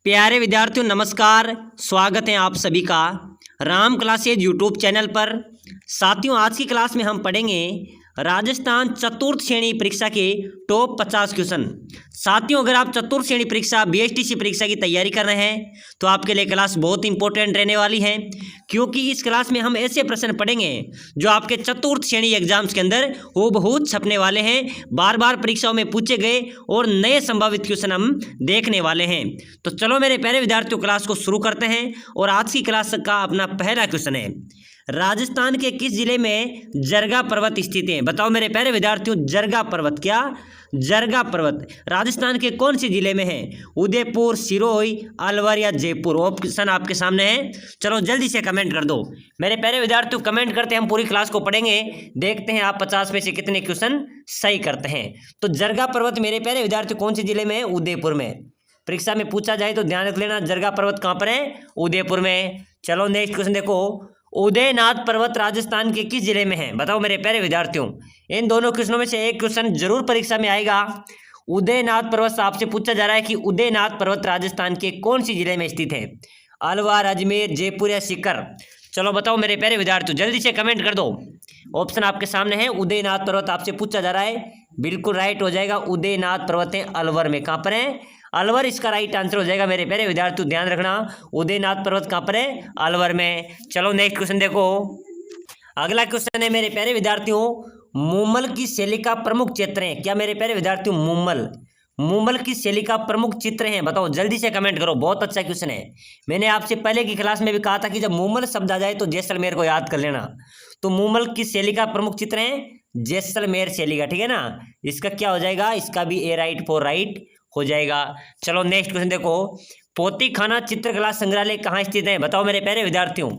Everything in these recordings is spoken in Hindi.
प्यारे विद्यार्थियों नमस्कार। स्वागत है आप सभी का राम क्लासेज यूट्यूब चैनल पर। साथियों आज की क्लास में हम पढ़ेंगे राजस्थान चतुर्थ श्रेणी परीक्षा के टॉप 50 क्वेश्चन। साथियों अगर आप चतुर्थ श्रेणी परीक्षा बीएसटीसी परीक्षा की तैयारी कर रहे हैं तो आपके लिए क्लास बहुत इंपॉर्टेंट रहने वाली है, क्योंकि इस क्लास में हम ऐसे प्रश्न पढ़ेंगे जो आपके चतुर्थ श्रेणी एग्जाम्स के अंदर हूबहू छपने वाले हैं, बार बार परीक्षाओं में पूछे गए और नए संभावित क्वेश्चन हम देखने वाले हैं। तो चलो मेरे प्यारे विद्यार्थियों क्लास को शुरू करते हैं और आज की क्लास का अपना पहला क्वेश्चन है, राजस्थान के किस जिले में जरगा पर्वत स्थित है? बताओ मेरे प्यारे विद्यार्थियों, जरगा पर्वत, क्या जरगा पर्वत राजस्थान के कौन से जिले में है? उदयपुर, सिरोही, अलवर या जयपुर? ऑप्शन आपके सामने है। चलो जल्दी से कमेंट कर दो मेरे प्यारे विद्यार्थियों, कमेंट करते हैं, हम पूरी क्लास को पढ़ेंगे, देखते हैं आप 50 में से कितने क्वेश्चन सही करते हैं। तो जरगा पर्वत मेरे प्यारे विद्यार्थियों कौन से जिले में है? उदयपुर में। परीक्षा में पूछा जाए तो ध्यान रख लेना, जरगा पर्वत कहाँ पर है? उदयपुर में। चलो नेक्स्ट क्वेश्चन देखो, उदयनाथ पर्वत राजस्थान के किस जिले में है? बताओ मेरे प्यारे विद्यार्थियों, इन दोनों क्वेश्चनों में से एक क्वेश्चन जरूर परीक्षा में आएगा। उदयनाथ पर्वत से आपसे पूछा जा रहा है कि उदयनाथ पर्वत राजस्थान के कौन सी जिले में स्थित है? अलवर, अजमेर, जयपुर या सीकर? चलो बताओ मेरे प्यारे विद्यार्थियों, जल्दी से कमेंट कर दो। ऑप्शन आपके सामने है, उदयनाथ पर्वत आपसे पूछा जा रहा है, बिल्कुल राइट हो जाएगा। उदयनाथ पर्वत है अलवर में। कहाँ पर है? अलवर इसका राइट आंसर हो जाएगा मेरे प्यारे विद्यार्थियों, ध्यान रखना, उदयनाथ पर्वत कहाँ पर है? अलवर में। चलो नेक्स्ट क्वेश्चन देखो, अगला क्वेश्चन है मेरे प्यारे विद्यार्थियों, मुमल की शैली का प्रमुख चित्र है? क्या मेरे प्यारे विद्यार्थियों मुमल की शैली का प्रमुख चित्र है? बताओ जल्दी से कमेंट करो, बहुत अच्छा क्वेश्चन है। मैंने आपसे पहले की क्लास में भी कहा था कि जब मुमल शब्द आ जाए तो जैसलमेर को याद कर लेना। तो मुमल की शैली का प्रमुख चित्र है जैसलमेर शैली का, ठीक है ना। इसका क्या हो जाएगा? इसका भी ए राइट फॉर राइट हो जाएगा। चलो नेक्स्ट क्वेश्चन देखो, पोतीखाना चित्रकला संग्रहालय कहाँ स्थित है? बताओ मेरे प्यारे विद्यार्थियों,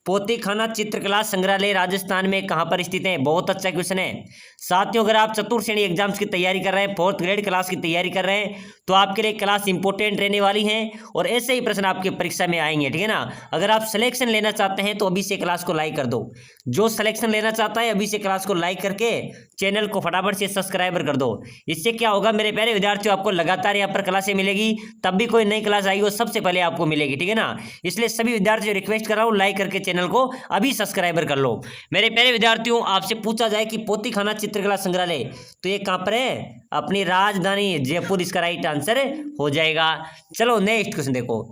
पोतीखाना चित्रकला संग्रहालय राजस्थान में कहाँ पर स्थित है? बहुत अच्छा क्वेश्चन है। साथियों अगर आप चतुर्थ श्रेणी एग्जाम्स की तैयारी कर रहे हैं, 4th ग्रेड क्लास की तैयारी कर रहे हैं, तो आपके लिए क्लास इंपॉर्टेंट रहने वाली है और ऐसे ही प्रश्न आपके परीक्षा में आएंगे, ठीक है ना। अगर आप सिलेक्शन लेना चाहते हैं तो अभी से क्लास को लाइक कर दो। जो सिलेक्शन लेना चाहता है अभी से क्लास को लाइक करके चैनल को फटाफट से सब्सक्राइबर कर दो। इससे क्या होगा मेरे प्यारे विद्यार्थियों, आपको लगातार यहाँ पर क्लासें मिलेगी, तब भी कोई नई क्लास आएगी वो सबसे पहले आपको मिलेगी, ठीक है ना। इसलिए सभी विद्यार्थियों रिक्वेस्ट कर रहा हूँ, लाइक करके चैनल को अभी सब्सक्राइबर कर लो। मेरे प्यारे विद्यार्थियों आपसे पूछा जाए कि पोतीखाना चित्रकला संग्रहालय तो ये कहाँ पर है? अपनी राजधानी जयपुर इसका राइट आंसर हो जाएगा। चलो नेक्स्ट क्वेश्चन देखो,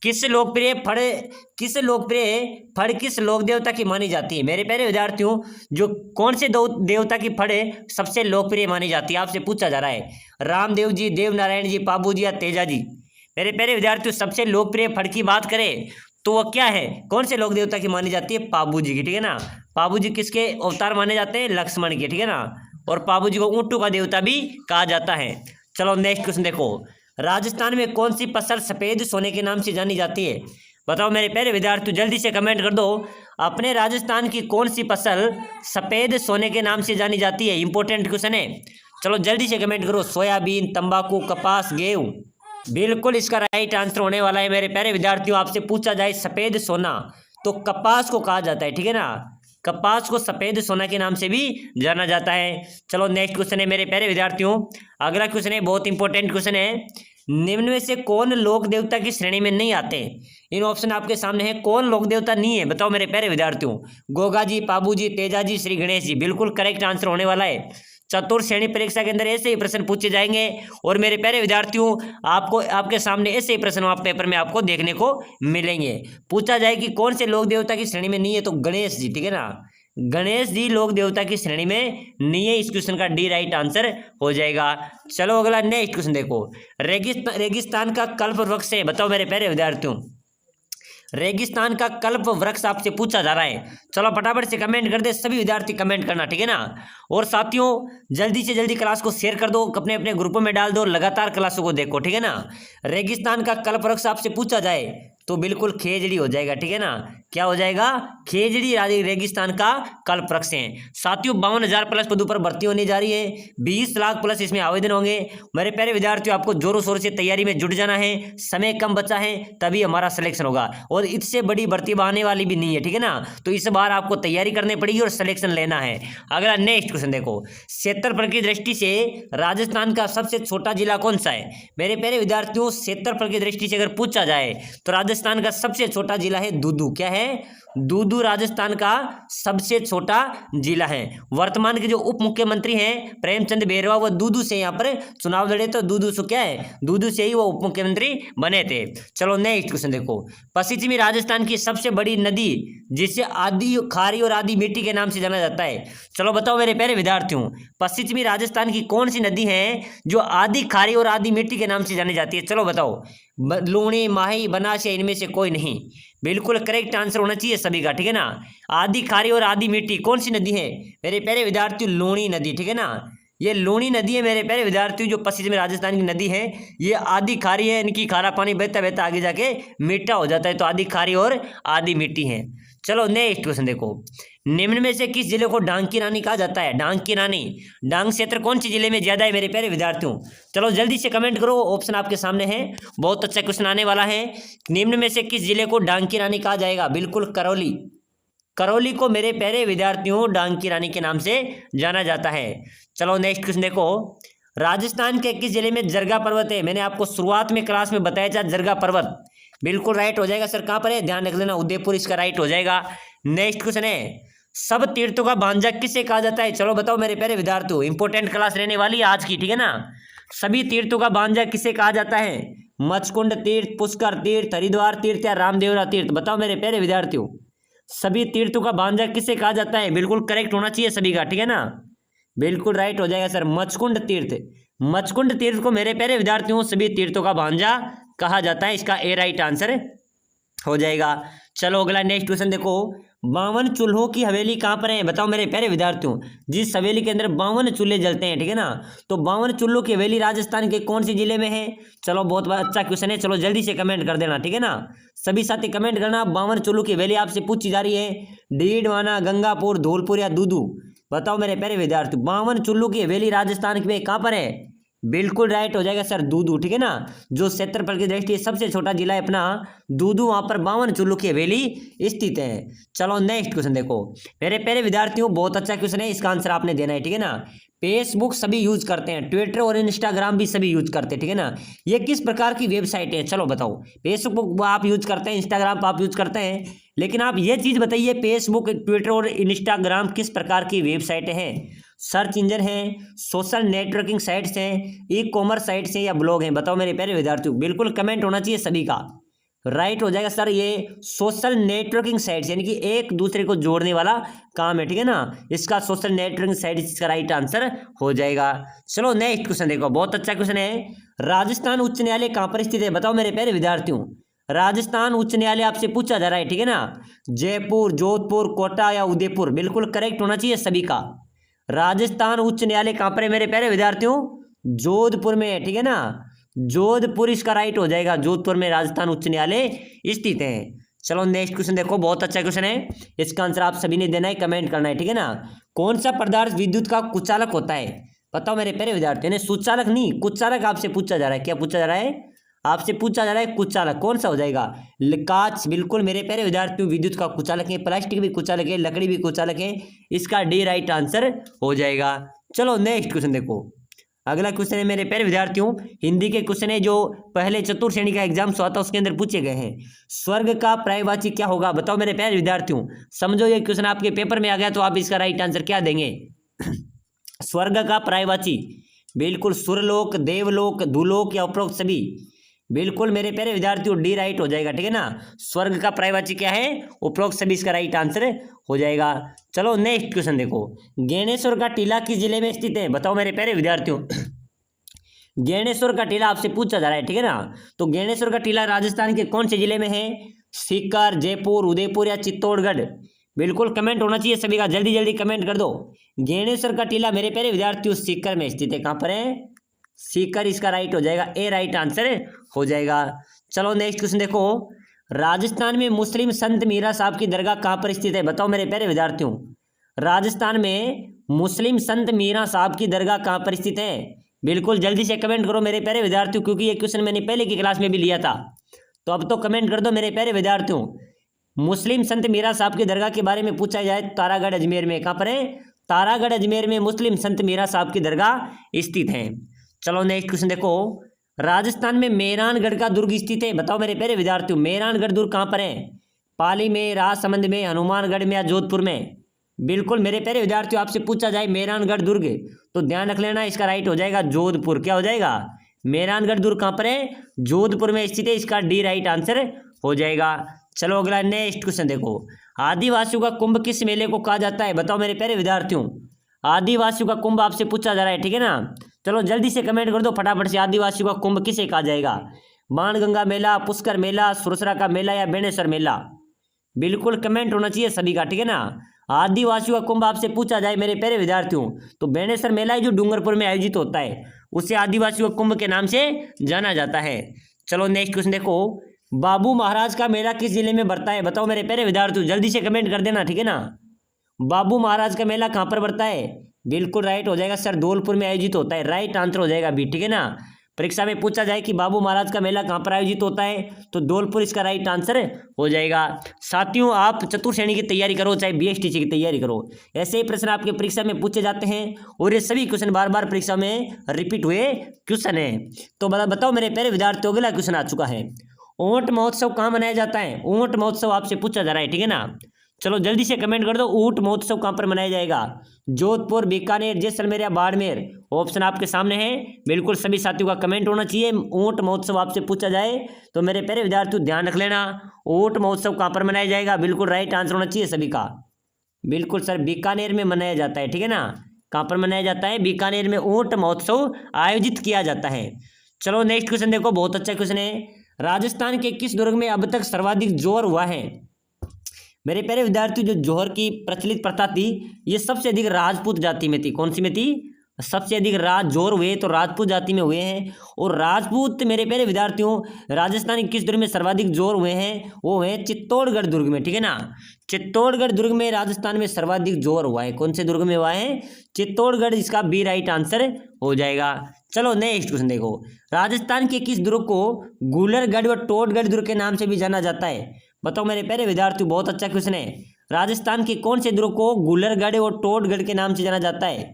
किस लोकप्रिय फड़ किस लोक देवता की मानी जाती है? मेरे प्यारे विद्यार्थियों जो कौन से दो देवता की फड़ सबसे लोकप्रिय मानी जाती है? आपसे पूछा जा रहा है, रामदेव जी, देव नारायण जी, पाबू जी या तेजा जी? मेरे प्यारे विद्यार्थियों सबसे लोकप्रिय फड़ की बात करें तो वह क्या है? कौन से लोक देवता की मानी जाती है? पाबू जी की, ठीक है ना। पाबू जी किसके अवतार माने जाते हैं? लक्ष्मण के, ठीक है ना। और पाबू जी को ऊंटों का देवता भी कहा जाता है। चलो नेक्स्ट क्वेश्चन देखो, राजस्थान में कौन सी फसल सफेद सोने के नाम से जानी जाती है? बताओ मेरे प्यारे विद्यार्थियों, जल्दी से कमेंट कर दो, अपने राजस्थान की कौन सी फसल सफेद सोने के नाम से जानी जाती है? इंपॉर्टेंट क्वेश्चन है, चलो जल्दी से कमेंट करो। सोयाबीन, तंबाकू, कपास, गेहूं? बिल्कुल इसका राइट आंसर होने वाला है मेरे प्यारे विद्यार्थियों। आपसे पूछा जाए सफेद सोना तो कपास को कहा जाता है, ठीक है ना। कपास को सफेद सोना के नाम से भी जाना जाता है। चलो नेक्स्ट क्वेश्चन है मेरे प्यारे विद्यार्थियों, अगला क्वेश्चन है, बहुत इंपॉर्टेंट क्वेश्चन है, निम्न में से कौन लोक देवता की श्रेणी में नहीं आते? इन ऑप्शन आपके सामने है, कौन लोक देवता नहीं है? बताओ मेरे प्यारे विद्यार्थियों, गोगा जी, पाबू जी, तेजा जी, श्री गणेश जी? बिल्कुल करेक्ट आंसर होने वाला है। चतुर्थ श्रेणी परीक्षा के अंदर ऐसे ही प्रश्न पूछे जाएंगे और मेरे प्यारे विद्यार्थियों आपको आपके सामने ऐसे ही प्रश्न आप पेपर में आपको देखने को मिलेंगे। पूछा जाए कि कौन से लोक देवता की श्रेणी में नहीं है तो गणेश जी, ठीक है ना। गणेश जी लोक देवता की श्रेणी में नहीं है, इस क्वेश्चन का डी राइट आंसर हो जाएगा। चलो अगला नेक्स्ट क्वेश्चन देखो, रेगिस्तान का कल्प वृक्ष है? बताओ मेरे प्यारे विद्यार्थियों, रेगिस्तान का कल्प वृक्ष आपसे पूछा जा रहा है। चलो फटाफट से कमेंट कर दे, सभी विद्यार्थी कमेंट करना, ठीक है ना। और साथियों जल्दी से जल्दी क्लास को शेयर कर दो, अपने अपने ग्रुपों में डाल दो, लगातार क्लासों को देखो, ठीक है ना। रेगिस्तान का कल्प वृक्ष आपसे पूछा जाए तो बिल्कुल खेजड़ी हो जाएगा, ठीक है ना। क्या हो जाएगा? खेजड़ी रेगिस्तान का कल्प वृक्ष है। साथियों 52,000 प्लस पदों पर भर्ती होने जा रही है, 20 लाख प्लस इसमें आवेदन होंगे। मेरे प्यारे विद्यार्थियों, आपको जोरों शोरों से तैयारी में जुट जाना है, समय कम बचा है, तभी हमारा सिलेक्शन होगा, और इससे बड़ी भर्ती आने वाली भी नहीं है, ठीक है ना। तो इस बार आपको तैयारी करनी पड़ेगी और सिलेक्शन लेना है। अगला नेक्स्ट क्वेश्चन देखो, क्षेत्रफल की दृष्टि से राजस्थान का सबसे छोटा जिला कौन सा है? मेरे प्यारे विद्यार्थियों, क्षेत्रफल की दृष्टि से अगर पूछा जाए तो राजस्थान का सबसे छोटा जिला है दूदू। क्या है? दूदू राजस्थान का सबसे छोटा जिला है। वर्तमान के जो उप मुख्यमंत्री हैं प्रेमचंद बैरवा, वो दूदू से यहाँ पर चुनाव लड़े, तो दूदू से क्या है, दूदू से ही वो उप मुख्यमंत्री बने थे। चलो नेक्स्ट क्वेश्चन देखो, पश्चिमी राजस्थान की सबसे बड़ी नदी जिसे आदि खारी और आदि मिट्टी के नाम से जाना जाता है। चलो बताओ मेरे प्यारे विद्यार्थियों, पश्चिमी राजस्थान की कौन सी नदी है जो आदि खारी और आदि मिट्टी के नाम से जानी जाती है? चलो बताओ। लूणी, माही, बनास या इनमें से कोई नहीं? बिल्कुल करेक्ट आंसर होना चाहिए सभी का, ठीक है ना। आदि खारी और आदि मिट्टी कौन सी नदी है मेरे प्यारे विद्यार्थियों? लूणी नदी, ठीक है ना। ये लूणी नदी है मेरे प्यारे विद्यार्थियों, जो पश्चिमी राजस्थान की नदी है। ये आदि खारी है, इनकी खारा पानी बहता बहता आगे जाके मीठा हो जाता है, तो आदि खारी और आदि मिट्टी है। चलो नेक्स्ट क्वेश्चन देखो, निम्न में से किस जिले को डांग की रानी कहा जाता है? डांग की रानी, डांग क्षेत्र कौन सी जिले में ज्यादा है मेरे प्यारे विद्यार्थियों? चलो जल्दी से कमेंट करो, ऑप्शन आपके सामने है, बहुत अच्छा क्वेश्चन आने वाला है। निम्न में से किस जिले को डांग की रानी कहा जाएगा? बिल्कुल करौली। करौली को मेरे प्यारे विद्यार्थियों डांग की रानी के नाम से जाना जाता है। चलो नेक्स्ट क्वेश्चन देखो, राजस्थान के किस जिले में जरगा पर्वत है? मैंने आपको शुरुआत में क्लास में बताया था जरगा पर्वत, बिल्कुल राइट हो जाएगा सर। कहाँ पर है? ध्यान रख लेना, उदयपुर इसका राइट हो जाएगा। नेक्स्ट क्वेश्चन है, सब तीर्थों का भांजा किसे कहा जाता है? चलो बताओ मेरे प्यारे विद्यार्थियों, इंपॉर्टेंट क्लास रहने वाली है आज की, ठीक है ना। सभी तीर्थों का भांजा किसे कहा जाता है? मचकुंड तीर्थ, पुष्कर तीर्थ, हरिद्वार तीर्थ या रामदेवरा तीर्थ? बताओ मेरे प्यारे विद्यार्थियों, सभी तीर्थों का भांजा किसे कहा जाता है? बिल्कुल करेक्ट होना चाहिए सभी का, ठीक है ना। बिल्कुल राइट हो जाएगा सर, मचकुंड तीर्थ। मचकुंड तीर्थ को मेरे प्यारे विद्यार्थियों सभी तीर्थों का भांजा कहा जाता है, इसका ए राइट आंसर हो जाएगा। चलो अगला नेक्स्ट क्वेश्चन देखो, 52 चूल्हों की हवेली कहाँ पर है? बताओ मेरे प्यारे विद्यार्थियों, जिस हवेली के अंदर 52 चूल्हे जलते हैं, ठीक है ना, तो 52 चूल्हों की हवेली राजस्थान के कौन से जिले में है? चलो बहुत अच्छा क्वेश्चन है, चलो जल्दी से कमेंट कर देना, ठीक है ना। सभी साथी कमेंट करना, 52 चूल्हों की हवेली आपसे पूछी जा रही है, डीडवाना, गंगापुर, धौलपुर या दूदू? बताओ मेरे प्यारे विद्यार्थियों, 52 चूल्हों की हवेली राजस्थान में कहाँ पर है? बिल्कुल राइट हो जाएगा सर, दूदू, ठीक है ना। जो क्षेत्रफल की दृष्टि से सबसे छोटा जिला है अपना दूदू, वहां पर 52 चूल्हों की हवेली स्थित है। चलो नेक्स्ट क्वेश्चन देखो मेरे प्यारे विद्यार्थियों, बहुत अच्छा क्वेश्चन है, इसका आंसर आपने देना है, ठीक है ना। फेसबुक सभी यूज करते हैं, ट्विटर और इंस्टाग्राम भी सभी यूज करते हैं, ठीक है ना। ये किस प्रकार की वेबसाइट है? चलो बताओ। फेसबुक आप यूज करते हैं, इंस्टाग्राम आप यूज करते हैं, लेकिन आप ये चीज बताइए, फेसबुक, ट्विटर और इंस्टाग्राम किस प्रकार की वेबसाइट है? सर्च इंजन है, सोशल नेटवर्किंग साइट्स हैं, ई कॉमर्स साइट्स हैं या ब्लॉग हैं? बताओ मेरे प्यारे विद्यार्थियों, बिल्कुल कमेंट होना चाहिए सभी का, राइट हो जाएगा सर। ये सोशल नेटवर्किंग साइट्स यानी कि एक दूसरे को जोड़ने वाला काम है, ठीक है ना। इसका सोशल नेटवर्किंग साइट्स इसका राइट आंसर हो जाएगा। चलो नेक्स्ट क्वेश्चन देखो, बहुत अच्छा क्वेश्चन है, राजस्थान उच्च न्यायालय कहाँ पर स्थित है? बताओ मेरे प्यारे विद्यार्थियों, राजस्थान उच्च न्यायालय आपसे पूछा जा रहा है, ठीक है ना। जयपुर, जोधपुर, कोटा या उदयपुर? बिल्कुल करेक्ट होना चाहिए सभी का। राजस्थान उच्च न्यायालय कहाँ पर है मेरे प्यारे विद्यार्थियों? जोधपुर में है, ठीक है ना। जोधपुर इसका राइट हो जाएगा, जोधपुर में राजस्थान उच्च न्यायालय स्थित है। चलो नेक्स्ट क्वेश्चन देखो, बहुत अच्छा क्वेश्चन है, इसका आंसर आप सभी ने देना है, कमेंट करना है, ठीक है ना। कौन सा पदार्थ विद्युत का कुचालक होता है? बताओ मेरे प्यारे विद्यार्थियों ने, सुचालक नहीं कुचालक आपसे पूछा जा रहा है। क्या पूछा जा रहा है? आपसे पूछा जा रहा है कुचालक, कौन सा हो जाएगा? कांच, बिल्कुल मेरे प्यारे विद्यार्थियों विद्युत का कुचालक है, प्लास्टिक भी कुचालक है, लकड़ी भी कुचालक है, इसका डी राइट आंसर हो जाएगा। चलो नेक्स्ट क्वेश्चन देखो, अगला क्वेश्चन है मेरे प्यारे विद्यार्थियों, हिंदी के क्वेश्चन है जो पहले चतुर्थ श्रेणी का एग्जाम हुआ था उसके अंदर पूछे गए हैं। स्वर्ग का पर्यायवाची क्या होगा? बताओ मेरे प्यारे विद्यार्थियों, समझो ये क्वेश्चन आपके पेपर में आ गया तो आप इसका राइट आंसर क्या देंगे? स्वर्ग का पर्यायवाची, बिल्कुल सुरलोक, देवलोक, दुलोक या उपरोक्त सभी? बिल्कुल मेरे प्यारे विद्यार्थियों डी राइट हो जाएगा, ठीक है ना। स्वर्ग का पर्यायवाची क्या है? उपरोक्त सभी, इसका राइट आंसर हो जाएगा। चलो नेक्स्ट क्वेश्चन देखो, ज्ञानेश्वर का टीला किस जिले में स्थित है? बताओ मेरे प्यारे विद्यार्थियों, ज्ञानेश्वर का टीला आपसे पूछा जा रहा है, ठीक है ना। तो ज्ञानेश्वर का टीला राजस्थान के कौन से जिले में है? सीकर, जयपुर, उदयपुर या चित्तौड़गढ़? बिल्कुल कमेंट होना चाहिए सभी का, जल्दी जल्दी कमेंट कर दो। ज्ञानेश्वर का टीला मेरे प्यारे विद्यार्थियों सीकर में स्थित है। कहाँ पर है? सीकर इसका राइट हो जाएगा, ए राइट आंसर हो जाएगा। चलो नेक्स्ट क्वेश्चन देखो, राजस्थान में मुस्लिम संत मीरा साहब की दरगाह कहाँ पर स्थित है? बताओ मेरे प्यारे विद्यार्थियों, राजस्थान में मुस्लिम संत मीरा साहब की दरगाह कहाँ पर स्थित है? बिल्कुल जल्दी से कमेंट करो मेरे प्यारे विद्यार्थियों, क्योंकि ये क्वेश्चन मैंने पहले की क्लास में भी लिया था। तो अब तो कमेंट कर दो मेरे प्यारे विद्यार्थियों। मुस्लिम संत मीरा साहब की दरगाह के बारे में पूछा जाए, तारागढ़ अजमेर में। कहाँ पर है? तारागढ़ अजमेर में मुस्लिम संत मीरा साहब की दरगाह स्थित है। चलो नेक्स्ट क्वेश्चन देखो, राजस्थान में मेहरानगढ़ का दुर्ग स्थित है। बताओ मेरे प्यारे विद्यार्थियों, मेहरानगढ़ दुर्ग कहाँ पर है? पाली में, राजसमंद में, हनुमानगढ़ में या जोधपुर में? बिल्कुल मेरे प्यारे विद्यार्थियों, आपसे पूछा जाए मेहरानगढ़ दुर्ग तो ध्यान रख लेना, इसका राइट हो जाएगा जोधपुर। क्या हो जाएगा? मेहरानगढ़ दुर्ग कहाँ पर है? जोधपुर में स्थित है, इसका डी राइट आंसर हो जाएगा। चलो अगला नेक्स्ट क्वेश्चन देखो, आदिवासियों का कुंभ किस मेले को कहा जाता है? बताओ मेरे प्यारे विद्यार्थियों, आदिवासियों का कुंभ आपसे पूछा जा रहा है, ठीक है ना। चलो जल्दी से कमेंट कर दो फटाफट से, आदिवासियों का कुंभ किसे कहा जाएगा? बाणगंगा मेला, पुष्कर मेला, सुरसरा का मेला या बेणेश्वर मेला? बिल्कुल कमेंट होना चाहिए सभी का, ठीक है ना। आदिवासियों का कुंभ आपसे पूछा जाए मेरे प्यारे विद्यार्थियों तो बेणेश्वर मेला है जो डूंगरपुर में आयोजित होता है, उसे आदिवासियों का कुंभ के नाम से जाना जाता है। चलो नेक्स्ट क्वेश्चन देखो, बाबू महाराज का मेला किस जिले में बढ़ता है? बताओ मेरे प्यारे विद्यार्थियों, जल्दी से कमेंट कर देना, ठीक है ना। बाबू महाराज का मेला कहाँ पर बढ़ता है? बिल्कुल राइट हो जाएगा सर, धौलपुर में आयोजित होता है, राइट आंसर हो जाएगा बी, ठीक है ना। परीक्षा में पूछा जाए कि बाबू महाराज का मेला कहाँ पर आयोजित होता है तो धौलपुर इसका राइट आंसर हो जाएगा। साथियों, आप चतुर्थ श्रेणी की तैयारी करो चाहे बीएसटीसी की तैयारी करो, ऐसे ही प्रश्न आपके परीक्षा में पूछे जाते हैं और ये सभी क्वेश्चन बार बार परीक्षा में रिपीट हुए क्वेश्चन है। तो बताओ मेरे प्यारे विद्यार्थियों, अगला क्वेश्चन आ चुका है, ऊंट महोत्सव कहाँ मनाया जाता है? ऊंट महोत्सव आपसे पूछा जा रहा है, ठीक है ना। चलो जल्दी से कमेंट कर दो, ऊंट महोत्सव कहाँ पर मनाया जाएगा? जोधपुर, बीकानेर, जैसलमेर या बाड़मेर? ऑप्शन आपके सामने है, बिल्कुल सभी साथियों का कमेंट होना चाहिए। ऊंट महोत्सव आपसे पूछा जाए तो मेरे प्यारे विद्यार्थियों ध्यान रख लेना, ऊंट महोत्सव कहाँ पर मनाया जाएगा? बिल्कुल राइट आंसर होना चाहिए सभी का। बिल्कुल सर, बीकानेर में मनाया जाता है, ठीक है ना। कहाँ पर मनाया जाता है? बीकानेर में ऊंट महोत्सव आयोजित किया जाता है। चलो नेक्स्ट क्वेश्चन देखो, बहुत अच्छा क्वेश्चन है, राजस्थान के किस दुर्ग में अब तक सर्वाधिक जोर हुआ है? मेरे प्यारे विद्यार्थी, जो जोहर की प्रचलित प्रथा थी ये सबसे अधिक राजपूत जाति में थी। कौन सी में थी? सबसे अधिक जोर हुए तो राजपूत जाति में हुए हैं। और राजपूत मेरे प्यारे विद्यार्थियों राजस्थान के किस दुर्ग में सर्वाधिक जोर हुए हैं? वो है चित्तौड़गढ़ दुर्ग में, ठीक है ना। चित्तौड़गढ़ दुर्ग में राजस्थान में सर्वाधिक जोर हुआ है। कौन से दुर्ग में हुआ है? चित्तौड़गढ़, इसका बी राइट आंसर हो जाएगा। चलो नेक्स्ट क्वेश्चन देखो, राजस्थान के किस दुर्ग को गुलरगढ़ व टोटगढ़ दुर्ग के नाम से भी जाना जाता है? बताओ मेरे प्यारे विद्यार्थियों, बहुत अच्छा क्वेश्चन है, राजस्थान के कौन से दुर्ग को गुलरगढ़ और टोटगढ़ के नाम से जाना जाता है?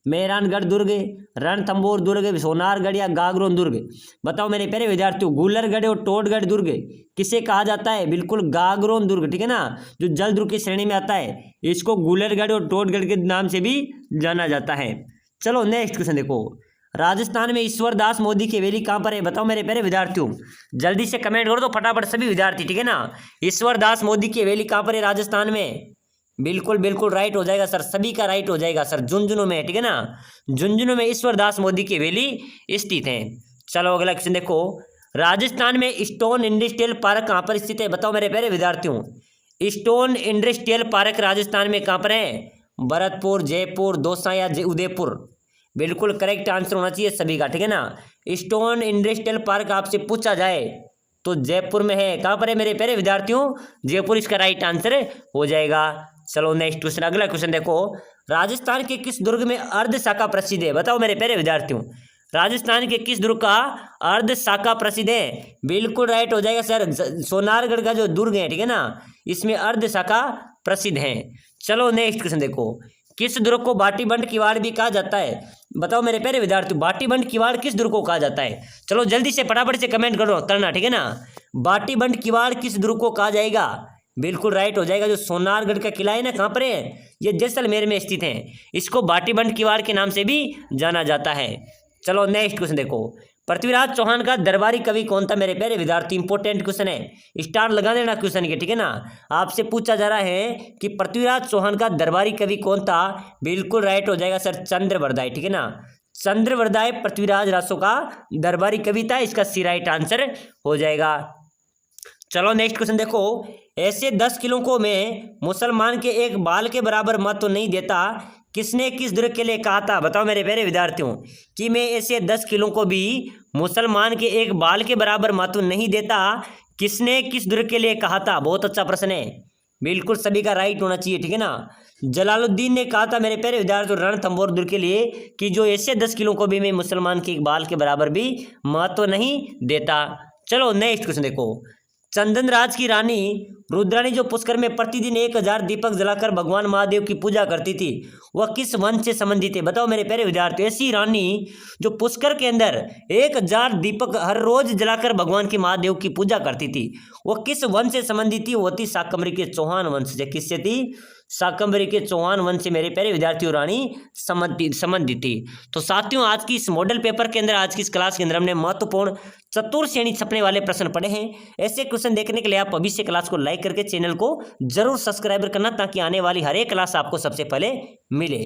मेहरानगढ़ दुर्ग, रणथंभौर दुर्ग, सोनारगढ़ या गागरोन दुर्ग? बताओ मेरे प्यारे विद्यार्थियों, गुलरगढ़ और टोटगढ़ दुर्ग किसे कहा जाता है? बिल्कुल गागरोन दुर्ग, ठीक है ना, जो जल दुर्ग की श्रेणी में आता है, इसको गुलरगढ़ और टोटगढ़ के नाम से भी जाना जाता है। चलो नेक्स्ट क्वेश्चन देखो, राजस्थान में ईश्वरदास मोदी की हवेली कहाँ पर है? बताओ मेरे प्यारे विद्यार्थियों, जल्दी से कमेंट करो तो फटाफट सभी विद्यार्थी, ठीक है ना। ईश्वरदास मोदी की हवेली कहाँ पर है राजस्थान में? बिल्कुल बिल्कुल राइट हो जाएगा सर, सभी का राइट हो जाएगा सर, झुंझुनू में, ठीक है ना। झुंझुनू में ईश्वरदास मोदी की हवेली स्थित है। चलो अगला क्वेश्चन देखो, राजस्थान में स्टोन इंडस्ट्रियल पार्क कहाँ पर स्थित है? बताओ मेरे प्यारे विद्यार्थियों, स्टोन इंडस्ट्रियल पार्क राजस्थान में कहाँ पर है? भरतपुर, जयपुर, दौसा या उदयपुर? बिल्कुल करेक्ट आंसर होना चाहिए सभी का, ठीक है ना। स्टोन इंडस्ट्रियल पार्क आपसे पूछा जाए तो जयपुर में है। कहाँ पर है मेरे प्यारे विद्यार्थियों? जयपुर इसका राइट आंसर हो जाएगा। चलो नेक्स्ट क्वेश्चन, अगला क्वेश्चन देखो, राजस्थान के किस दुर्ग में अर्ध शाखा प्रसिद्ध है? बताओ मेरे प्यारे विद्यार्थियों, राजस्थान के किस दुर्ग का अर्ध शाखा प्रसिद्ध है? बिल्कुल राइट हो जाएगा सर, सोनारगढ़ का जो दुर्ग है, ठीक है ना, इसमें अर्ध शाखा प्रसिद्ध है। चलो नेक्स्ट क्वेश्चन देखो, किस दुर्ग को बाटीबंध किवाड़ भी कहा जाता है? बताओ मेरे प्यारे विद्यार्थियों, बाटीबंध किवाड़ किस दुर्ग को कहा जाता है? चलो जल्दी से फटाफट से कमेंट करना, ठीक है ना। बाटीबंध किवाड़ किस दुर्ग को कहा जाएगा? बिल्कुल राइट हो जाएगा, जो सोनारगढ़ का किला है ना, कहाँ पर है? ये जैसलमेर में स्थित है, इसको बाटीबंध किवाड़ के नाम से भी जाना जाता है। चलो नेक्स्ट क्वेश्चन देखो, पृथ्वीराज चौहान का दरबारी कवि कौन था? मेरे प्यारे विद्यार्थी इंपॉर्टेंट क्वेश्चन है, स्टार लगा देना क्वेश्चन के, ठीक है ना। आपसे पूछा जा रहा है कि पृथ्वीराज चौहान का दरबारी कवि कौन था? बिल्कुल राइट हो जाएगा सर, चंद्रवरदाय, ठीक है ना। चंद्रवरदाय पृथ्वीराज रासो का दरबारी कवि था, इसका सी राइट आंसर हो जाएगा। चलो नेक्स्ट क्वेश्चन देखो, ऐसे 10 किलो को मैं मुसलमान के एक बाल के बराबर मत तो नहीं देता, किसने किस दुर्ग के लिए कहा था? बताओ मेरे प्यारे विद्यार्थियों, कि मैं ऐसे 10 किलो को भी मुसलमान के एक बाल के बराबर महत्व नहीं देता, किसने किस दुर्ग के लिए कहा था? बहुत अच्छा प्रश्न है, बिल्कुल सभी का राइट होना चाहिए, ठीक है ना। जलालुद्दीन ने कहा था मेरे प्यारे विद्यार्थियों रणथंभौर दुर्ग के लिए कि जो ऐसे 10 किलो को भी मैं मुसलमान के इकबाल के बराबर भी महत्व नहीं देता। चलो नेक्स्ट क्वेश्चन देखो। चंदन राज की रानी रुद्राणी जो पुष्कर में प्रतिदिन 1000 दीपक जलाकर भगवान महादेव की पूजा करती थी, वह किस वंश से संबंधित है? बताओ मेरे प्यारे विद्यार्थियों, ऐसी रानी जो पुष्कर के अंदर 1000 दीपक हर रोज जलाकर भगवान के महादेव की पूजा करती थी, वह किस वंश से संबंधित थी? वो थी शाकंभरी के चौहान वंश से। किससे थी? शाकंभरी के चौहान वंश से मेरे प्यारे विद्यार्थियों रानी संबंधित थी। तो साथियों, आज की इस मॉडल पेपर के अंदर, आज की इस क्लास के अंदर हमने महत्वपूर्ण चतुर श्रेणी छपने वाले प्रश्न पढ़े हैं। ऐसे क्वेश्चन देखने के लिए आप अभी से क्लास को लाइक करके चैनल को जरूर सब्सक्राइब करना, ताकि आने वाली हर एक क्लास आपको सबसे पहले मिले।